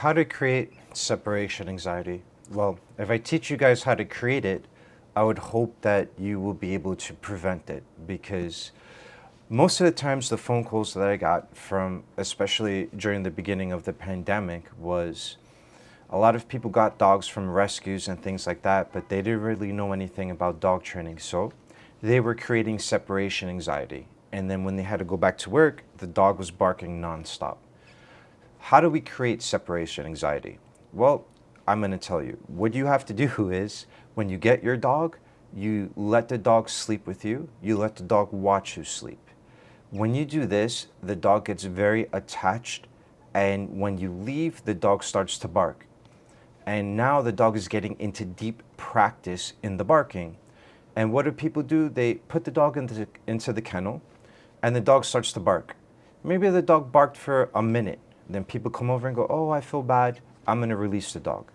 How to create separation anxiety. Well, if I teach you guys how to create it, I would hope that you will be able to prevent it, because most of the times the phone calls that I got from, especially during the beginning of the pandemic, was a lot of people got dogs from rescues and things like that, but they didn't really know anything about dog training. So they were creating separation anxiety. And then when they had to go back to work, the dog was barking nonstop. How do we create separation anxiety? Well, I'm going to tell you. What you have to do is, when you get your dog, you let the dog sleep with you. You let the dog watch you sleep. When you do this, the dog gets very attached, and when you leave, the dog starts to bark. And now the dog is getting into deep practice in the barking. And what do people do? They put the dog into the kennel, and the dog starts to bark. Maybe the dog barked for a minute. Then people come over and go, oh, I feel bad. I'm going to release the dog.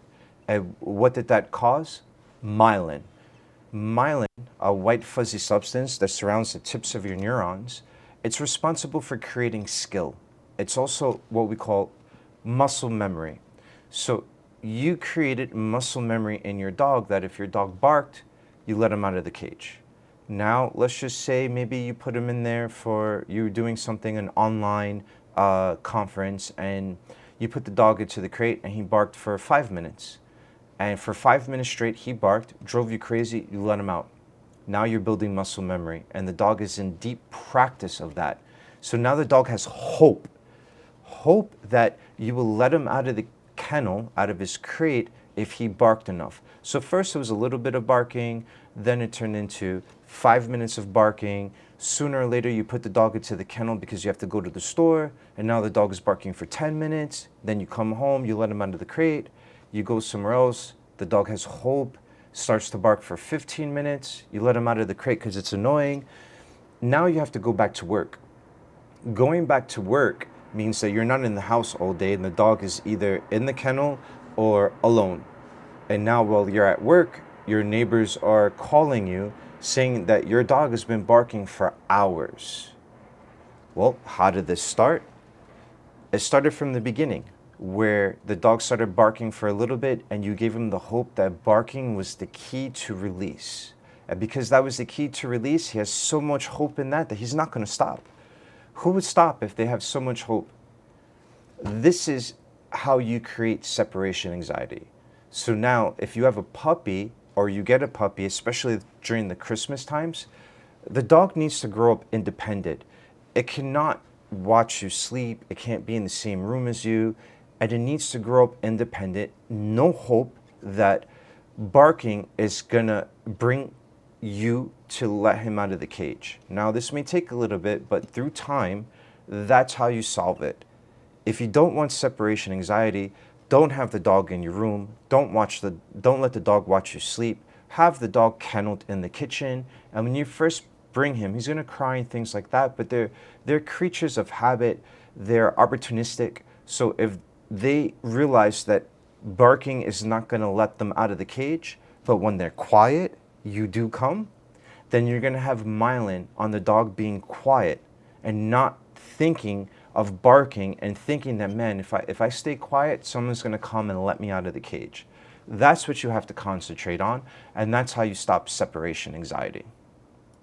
And what did that cause? Myelin. Myelin, a white fuzzy substance that surrounds the tips of your neurons, it's responsible for creating skill. It's also what we call muscle memory. So you created muscle memory in your dog that if your dog barked, you let him out of the cage. Now, let's just say maybe you put him in there for, you were doing something, an online conference, and you put the dog into the crate and he barked for 5 minutes. And for 5 minutes straight, he barked, drove you crazy, you let him out. Now you're building muscle memory, and the dog is in deep practice of that. So now the dog has hope that you will let him out of the kennel, out of his crate, if he barked enough. So first it was a little bit of barking, then it turned into 5 minutes of barking. Sooner or later you put the dog into the kennel because you have to go to the store, and now the dog is barking for 10 minutes. Then you come home, you let him out of the crate, you go somewhere else, the dog has hope, starts to bark for 15 minutes, you let him out of the crate because it's annoying. Now you have to go back to work. Going back to work means that you're not in the house all day and the dog is either in the kennel or alone. And now while you're at work, your neighbors are calling you saying that your dog has been barking for hours. Well, how did this start? It started from the beginning, where the dog started barking for a little bit and you gave him the hope that barking was the key to release. And because that was the key to release, he has so much hope in that he's not going to stop. Who would stop if they have so much hope? This is how you create separation anxiety. So now, if you have a puppy or you get a puppy, especially during the Christmas times, the dog needs to grow up independent. It cannot watch you sleep. It can't be in the same room as you. And it needs to grow up independent. No hope that barking is going to bring you to let him out of the cage. Now, this may take a little bit, but through time, that's how you solve it. If you don't want separation anxiety, don't have the dog in your room. Don't let the dog watch you sleep. Have the dog kenneled in the kitchen. And when you first bring him, he's going to cry and things like that. But they're creatures of habit. They're opportunistic. So if they realize that barking is not going to let them out of the cage, but when they're quiet, you do come, then you're going to have myelin on the dog being quiet and not thinking of barking and thinking that, man, if I stay quiet, someone's going to come and let me out of the cage. That's what you have to concentrate on, and that's how you stop separation anxiety.